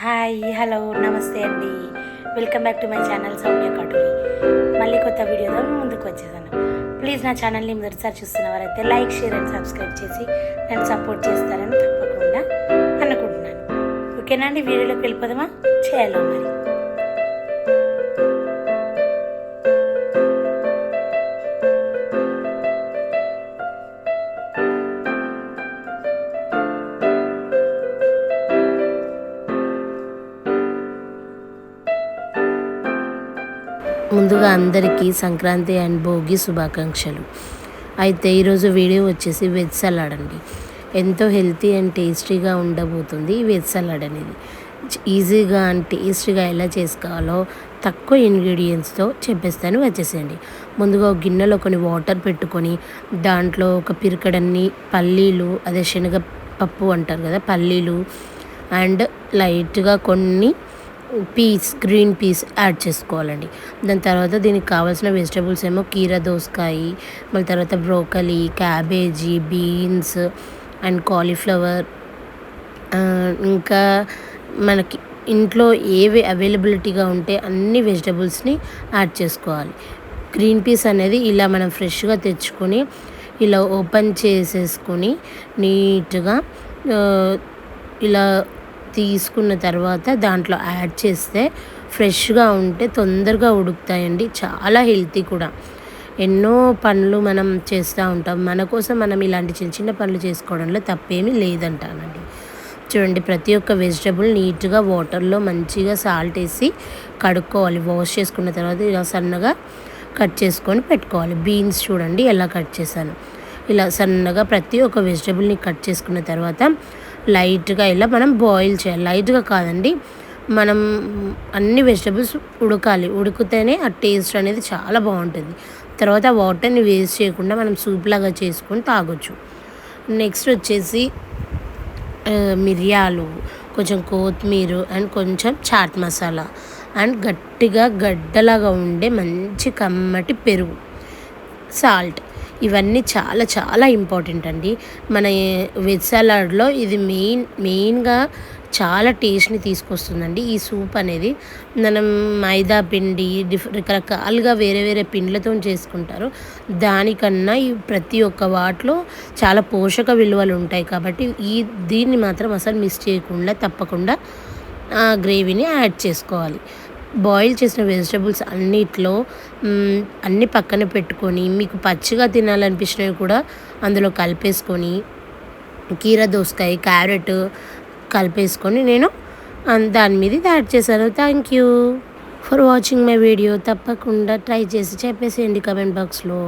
Hi hello నమస్తే అండి. Welcome back to my channel Soumya Katuri. మళ్ళీ కొత్త వీడియోతో ముందుకు వచ్చేసాను. ప్లీజ్ నా ఛానల్ని మొదటిసారి చూస్తున్న వారైతే లైక్ షేర్ అండ్ సబ్స్క్రైబ్ చేసి నన్ను సపోర్ట్ చేస్తారని తప్పకుండా అనుకుంటున్నాను. ఓకేనా అండి, వీడియోలోకి వెళ్ళిపోదామా? చేయాలో మరి. ముందుగా అందరికీ సంక్రాంతి అండ్ భోగి శుభాకాంక్షలు. అయితే ఈరోజు వీడియో వచ్చేసి వెజ్ సలాడ్ అండి. ఎంతో హెల్తీ అండ్ టేస్టీగా ఉండబోతుంది ఈ వెజ్ సలాడ్ అనేది. ఈజీగా అండ్ టేస్టీగా ఎలా చేసుకోవాలో తక్కువ ఇంగ్రీడియంట్స్తో చెప్పేస్తాను, వచ్చేసేయండి. ముందుగా ఒక గిన్నెలో కొన్ని వాటర్ పెట్టుకొని దాంట్లో ఒక పిరికడన్ని పల్లీలు, అదే శనగపప్పు అంటారు కదా, పల్లీలు అండ్ లైట్గా కొన్ని గ్రీన్ పీస్ యాడ్ చేసుకోవాలండి. దాని తర్వాత దీనికి కావాల్సిన వెజిటబుల్స్ ఏమో కీర దోసకాయ, మళ్ళీ తర్వాత broccoli, cabbage, beans and cauliflower, ఇంకా మనకి ఇంట్లో ఏవి అవైలబిలిటీగా ఉంటే అన్ని వెజిటబుల్స్ని యాడ్ చేసుకోవాలి. గ్రీన్ పీస్ అనేది ఇలా మనం ఫ్రెష్గా తెచ్చుకొని ఇలా ఓపెన్ చేసేసుకొని నీట్గా ఇలా తీసుకున్న తర్వాత దాంట్లో యాడ్ చేస్తే ఫ్రెష్గా ఉంటే తొందరగా ఉడుకుతాయండి. చాలా హెల్తీ కూడా. ఎన్నో పనులు మనం చేస్తూ ఉంటాం, మన కోసం మనం ఇలాంటి చిన్న చిన్న పనులు చేసుకోవడంలో తప్పేమీ లేదంటానండి. చూడండి, ప్రతి ఒక్క వెజిటబుల్ నీట్గా వాటర్లో మంచిగా సాల్ట్ వేసి కడుక్కోవాలి. వాష్ చేసుకున్న తర్వాత ఇలా సన్నగా కట్ చేసుకొని పెట్టుకోవాలి. బీన్స్ చూడండి ఎలా కట్ చేశాను. ఇలా సన్నగా ప్రతి ఒక్క వెజిటబుల్ని కట్ చేసుకున్న తర్వాత లైట్గా ఇలా మనం బాయిల్ చేయాలి. లైట్గా కాదండి, మనం అన్ని వెజిటబుల్స్ ఉడకాలి. ఉడికితేనే ఆ టేస్ట్ అనేది చాలా బాగుంటుంది. తర్వాత వాటర్ని వేస్ట్ చేయకుండా మనం సూప్ లాగా చేసుకొని తాగొచ్చు. నెక్స్ట్ వచ్చేసి మిరియాలు, కొంచెం కొత్తిమీర అండ్ కొంచెం చాట్ మసాలా అండ్ గట్టిగా గడ్డలాగా ఉండే మంచి కమ్మటి పెరుగు, సాల్ట్, ఇవన్నీ చాలా చాలా ఇంపార్టెంట్ అండి. మన వెజ్ సలాడ్లో ఇది మెయిన్గా చాలా టేస్ట్ని తీసుకొస్తుందండి ఈ సూప్ అనేది. మనం మైదా పిండి రకరకాలుగా వేరే వేరే పిండిలతో చేసుకుంటారు. దానికన్నా ఈ ప్రతి ఒక్క వాటిలో చాలా పోషక విలువలు ఉంటాయి కాబట్టి దీన్ని మాత్రం అసలు మిస్ చేయకుండా తప్పకుండా ఆ గ్రేవీని యాడ్ చేసుకోవాలి. బాయిల్ చేసిన వెజిటబుల్స్ అన్నిట్లో అన్నీ పక్కన పెట్టుకొని మీకు పచ్చిగా తినాలనిపించినవి కూడా అందులో కలిపేసుకొని కీర దోసకాయ, క్యారెట్ కలిపేసుకొని నేను దాని మీద యాడ్ చేశాను. Thank you for watching my video. తప్పకుండా ట్రై చేసి చెప్పేసేయండి కమెంట్ బాక్స్లో.